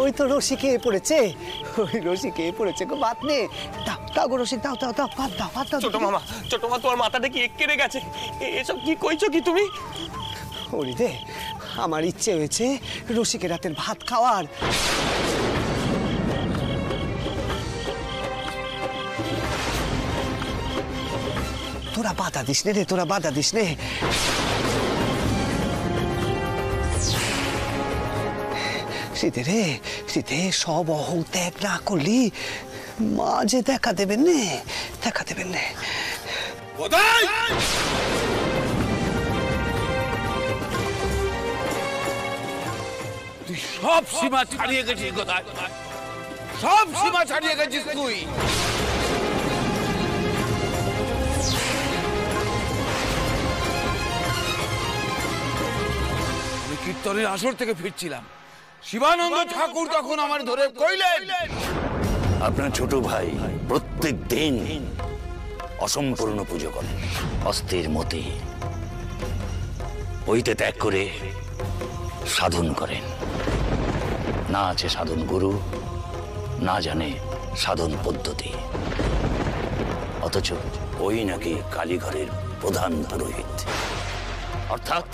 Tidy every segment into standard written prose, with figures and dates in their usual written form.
ওই তো রশিকে পড়েছে, ওই রশিকে পড়েছে গো, ভাত নে, দাও দাও গো রশি, দাও দাও দাও, ভাত দাও, ভাত দাও। ছোট মামা তোমার মাথাটা কি কেড়ে গেছে? এসব কি কইছো কি তুমি? হরিদে, আমার ইচ্ছে হয়েছে রশিকে রাতের ভাত খাওয়ার। তোরা বাধা দিস নে রে, তোরা বাধা দিস নে। শীতে রে, শীতে সব অহং ত্যাগ না করলি মা যে দেখা দেবেন নে, দেখা দেবেন নে। তুই সব সীমা ছাড়িয়ে গেছিস কোথায়? সব সীমা ছাড়িয়ে গেছিস তুই। আমি কীর্তনের আসর থেকে ফিরছিলাম, শিবানন্দ ঠাকুর তখন আমার ধরে কইলেন, আপনার ছোট ভাই প্রত্যেক দিন অসম্পূর্ণ পুজো করেন, অস্থির মতে ওইতে ত্যাগ করে সাধন করেন। না আছে সাধন গুরু, না জানে সাধন পদ্ধতি, অথচ ওই নাকি কালীঘরের প্রধান পুরোহিত। অর্থাৎ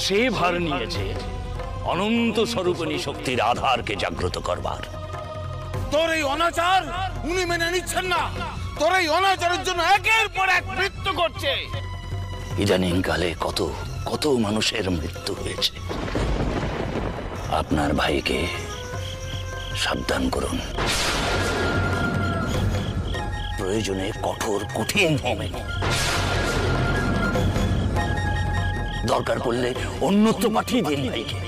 সে ভার নিয়েছে অনন্ত স্বরূপিণী শক্তির আধারকে জাগ্রত করবার। তোর এই অনাচার উনি মেনে নিচ্ছেন না। তোর এই অনাচারের জন্য একের পর এক মৃত্যু করছে। ইদানিং কালে কত কত মানুষের মৃত্যু হয়েছে। আপনার ভাইকে সাবধান করুন, প্রয়োজনে কঠোর কঠিন হবে, দরকার পড়লে অন্যত্র পাঠিয়ে দিন ভাইকে।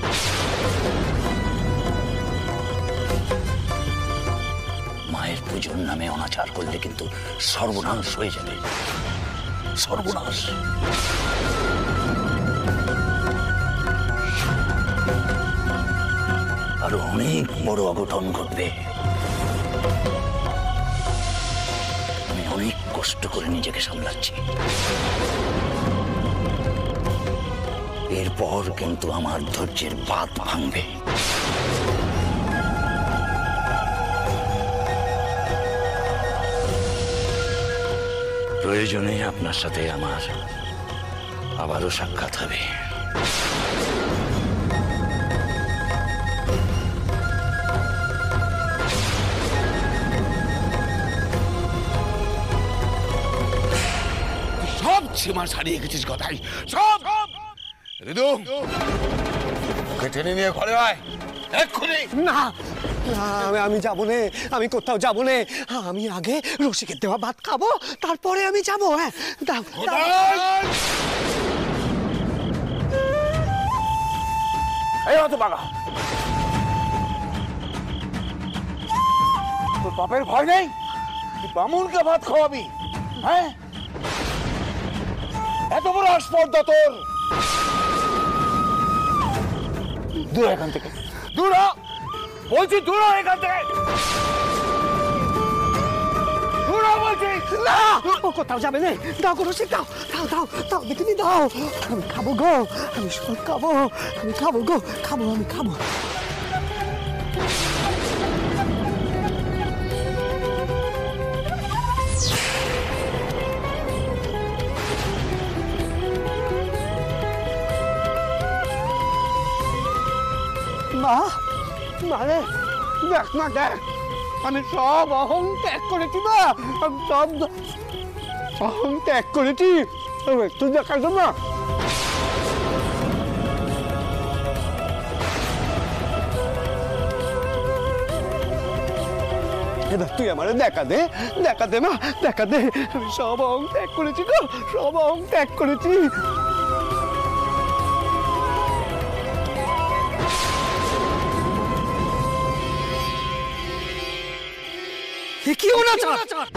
মায়ের পুজোর নামে অনাচার করলে কিন্তু সর্বনাশ হয়ে যাবে, সর্বনাশ। আরো অনেক বড় অঘটন ঘটবে। আমি অনেক কষ্ট করে নিজেকে সামলাচ্ছি, এরপর কিন্তু আমার ধৈর্যের বাঁধ ভাঙবে। প্রয়োজনে আপনার সাথে আমার আবারও সাক্ষাৎ হবে। সব সীমা ছাড়িয়ে গেছিস কথাই, সব। ঋদু, ওকে টেনে নিয়ে ঘরে আয় এক্ষুনি। না, আমি যাবো নে, আমি কোথাও যাবো নে। আমি আগে রসিকের দেওয়া ভাত খাবো, তারপরে আমি যাবো। হ্যাঁ, দাও। এই হতভাগা, তোর বাপের ভয় নেই? তুই বামুনকে ভাত খাওয়াবি? হ্যাঁ, এত বড় আসপর্দা তোর! দূর এখান থেকে, দূর হ বলছি, দূর হ এখান থেকে, দূর হ বলছি। না, ও কোথাও যাবে না। দাও গো রসিক, দাও দাও দাও দাও, তুমি দাও। আমি খাবো গো, আমি সব খাবো, আমি খাবো গো, খাবো, আমি খাবো। মা, মানে দেখ না, দেখ, আমি সব অহং ত্যাগ করেছি। মা, আমি সব অহং ত্যাগ করেছি, একটু দেখার জন্য। এবার তুই আমার দেখা দে, দেখা দে মা, দেখা দে। আমি সব অহং ত্যাগ করেছি গো, সব অহং ত্যাগ করেছি। কি অনাচার!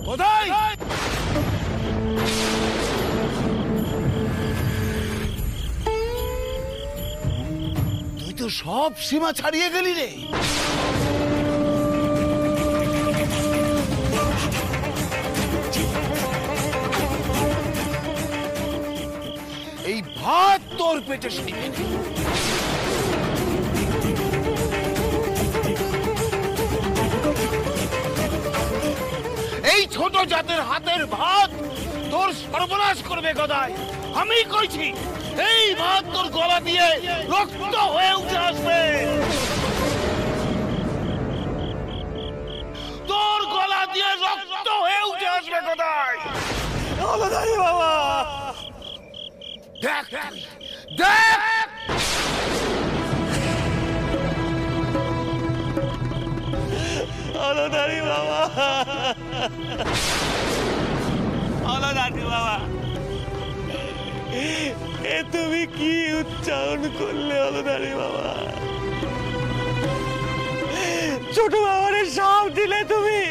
কোথায়? তুই তো সব সীমা ছাড়িয়ে গেলি রে। পেটে সেই এই ছোট জাতের হাতের ভাত তোর সর্বনাশ করবে গদাই। আমি কইছি এই ভাত তোর গলা দিয়ে রক্ত হয়ে উঠে আসবে, তোর গলা দিয়ে রক্ত হয়ে উঠে আসবে গদাই। হলধারী বাবা, দেখ দেখ হলধারী বাবা, হলধারী বাবা, এ তুমি কি উচ্চারণ করলে হলধারী বাবা? ছোট বাবারে সাপ দিলে তুমি,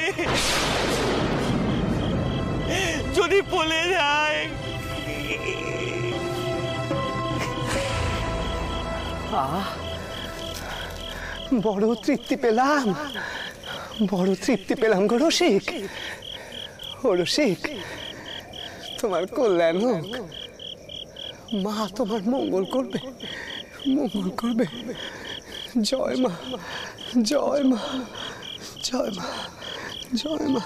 যদি বলে যায়। বড় তৃপ্তি পেলাম, বড় তৃপ্তি পেলাম গো রসিক। ও রসিক, তোমার কল্যাণ হোক, মা তোমার মঙ্গল করবে, মঙ্গল করবে। জয় মা, জয় মা, জয় মা, জয় মা।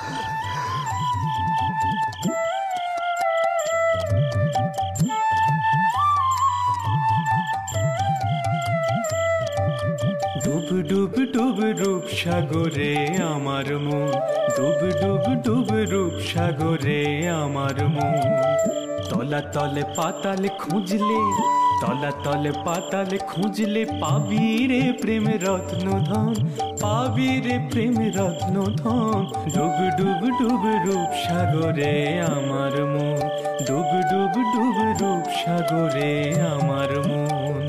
ডুব ডুব ডুব রূপ সাগরে আমার মন, ডুব ডুব ডুব রূপ সাগরে আমার মন। তলা তলে পাতালে খুঁজলে, তলা তলে পাতালে খুঁজলে পাবি রে প্রেম রত্ন ধন, পাবি রে প্রেম রত্ন ধন। ডুব ডুব ডুব রূপ সাগরে আমার মন, ডুব ডুব ডুব রূপ সাগরে আমার মন।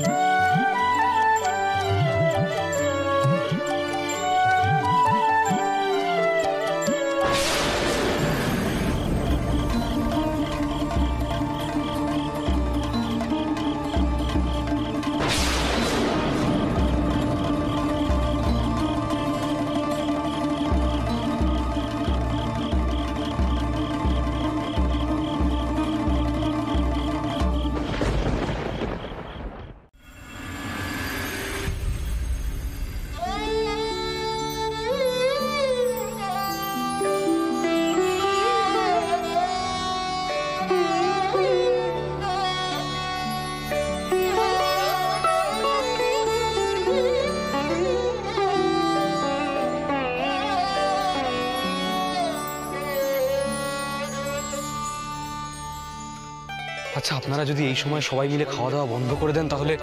আচ্ছা, আপনারা যদি এই সময় সবাই মিলে খাওয়া দাওয়া বন্ধ করে দেন তাহলে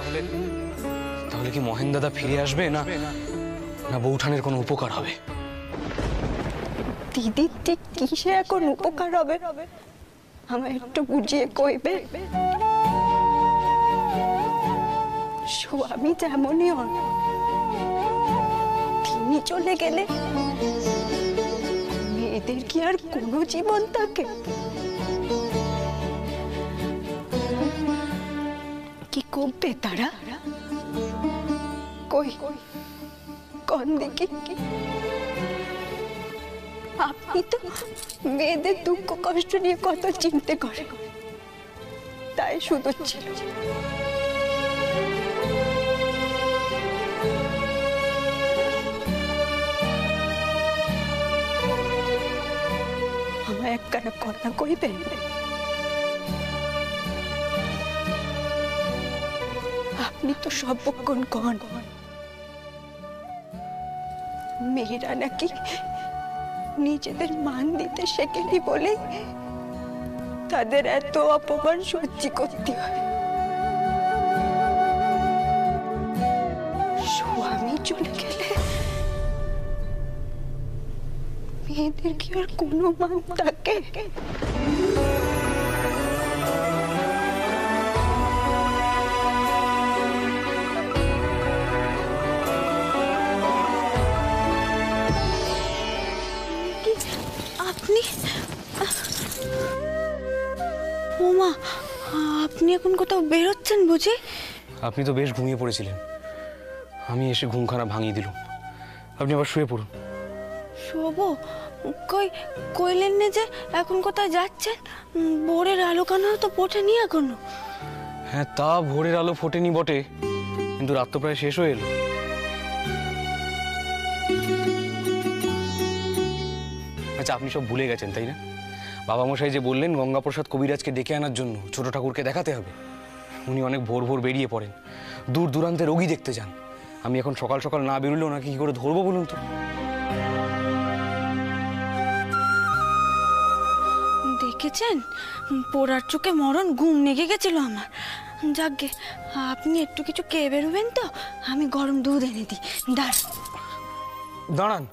তাহলে কি মহেন দাদা ফিরে আসবে, না না বৌঠানের কোনো উপকার হবে? দিদির ঠিক কিসে এখন উপকার হবে আমায় একটু বুঝিয়ে কইবে। স্বামী যেমনই হন, তিনি চলে গেলে মেয়েদের কি আর কোনো জীবন থাকে? কি করবে তারা? কই কোন দিকে? আপনি তো মেয়েদের দুঃখ কষ্ট নিয়ে কত চিন্তা করে, তাই শুধু ছিল। আমায় একখানা কথা কইবেন? আপনি তো সর্বক্ষণ কন মেয়েরা নাকি নিজেদের মান দিতে শেখেনি বলে তাদের এত অপমান সহ্য করতে হয়। স্বামী চলে গেলে মেয়েদের কি আর কোনো মান থাকে? আপনি ওমা, আপনি এখন কোথাও বেরোচ্ছেন বুঝি? আপনি তো বেশ ঘুমিয়ে পড়েছিলেন, আমি এসে ঘুমখানা ভাঙিয়ে দিলাম। আপনি আবার শুয়ে পড়ুন। শোবো? কইলেন না যে এখন কোথায় যাচ্ছেন? ভোরের আলো কানা তো ওঠেনি এখনো। হ্যাঁ, তা ভোরের আলো ফোটেনি বটে, কিন্তু রাত তো প্রায় শেষ হয়ে এলো। আচ্ছা, আপনি সব ভুলে গেছেন তাই না? বাবা মশাই যে বললেন গঙ্গাপ্রসাদ কবিরাজকে ডেকে আনার জন্য ছোট ঠাকুরকে দেখাতে হবে। উনি অনেক ভোর ভোর বেরিয়ে পড়েন, দূর দূরান্তে রোগী দেখতে যান। আমি এখন সকাল সকাল না বেরোলে ওনাকে কি করে ধরবো বলুন তো? দেখেছেন, পোড়ার চোখে মরণ ঘুম লেগে গেছিল আমার। যাকগে, আপনি একটু কিছু খেয়ে বেরোবেন তো? আমি গরম দুধ এনে দিই। দাঁড়ান,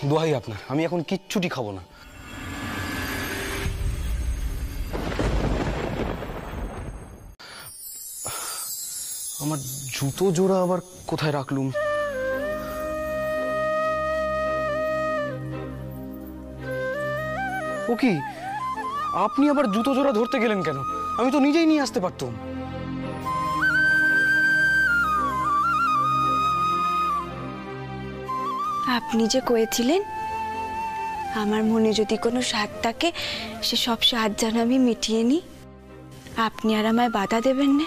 দোহাই আপনার, আমি এখন কিচ্ছুটি খাবো না। আমার জুতো জোড়া আবার কোথায় রাখলুম? ও কি, আপনি আবার জুতো জোড়া ধরতে গেলেন কেন? আমি তো নিজেই নিয়ে আসতে পারতাম। আপনি যে কয়েছিলেন আমার মনে যদি কোনো স্বাদ থাকে সে সব স্বাদ যেন আমি মিটিয়ে নিই, আপনি আর আমায় বাধা দেবেন না?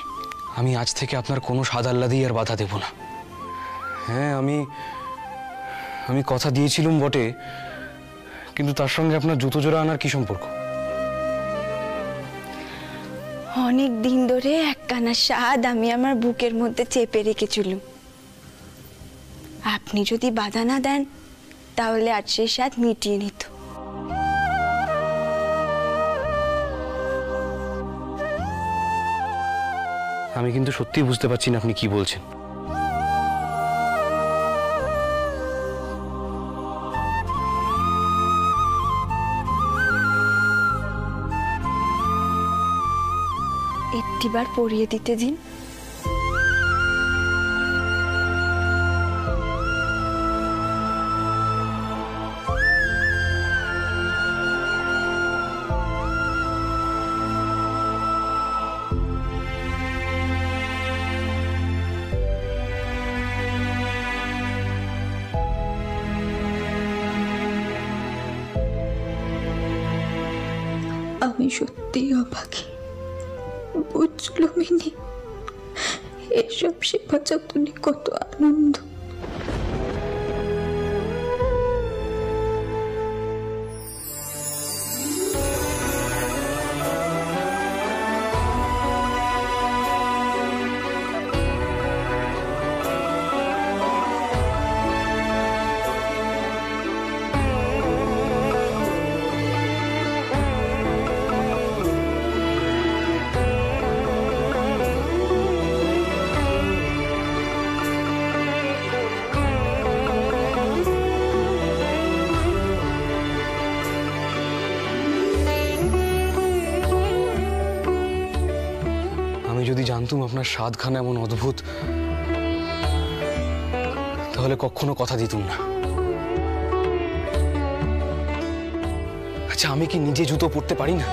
আমি আজ থেকে আপনার কোনো স্বাদ আহ্লাদেই আর বাধা দেব না। হ্যাঁ, আমি কথা দিয়েছিলাম বটে, কিন্তু তার সঙ্গে আপনার জুতো জোড়া আনার কি সম্পর্ক? অনেক দিন ধরে একখানা স্বাদ আমি আমার বুকের মধ্যে চেপে রেখেছিলাম। আপনি যদি বাধা না দেন তাহলে আজ সেই স্বাদ মিটিয়ে নিত। আমি কিন্তু সত্যিই বুঝতে পারছি না আপনি কি বলছেন। একটিবার পরিয়ে দিতে দিন। আমি সত্যিই অবাকি, বুঝলো মিনি? এসব সেবা যত্নে কত আনন্দ। যদি জানতুম আপনার স্বাদখানা এমন অদ্ভুত, তাহলে কখনো কথা দিতুম না। আচ্ছা, আমি কি নিজে জুতো পরতে পারি না?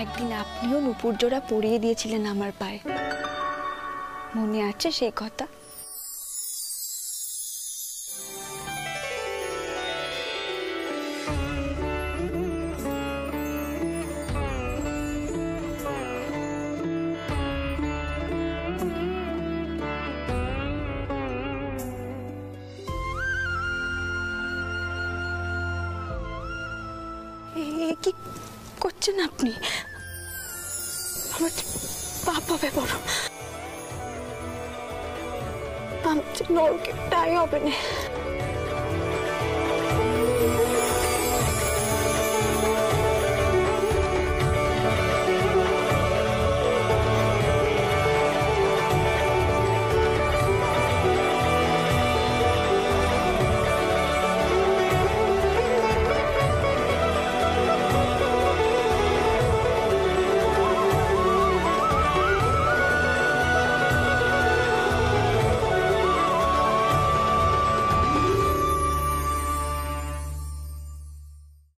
একদিন আপনিও নুপুর জোড়া পরিয়ে দিয়েছিলেন আমার পায়ে, মনে আছে সেই কথা? কি করছেন আপনি? আমার পাপ হবে বড়, আমার নরকে তাই হবে না।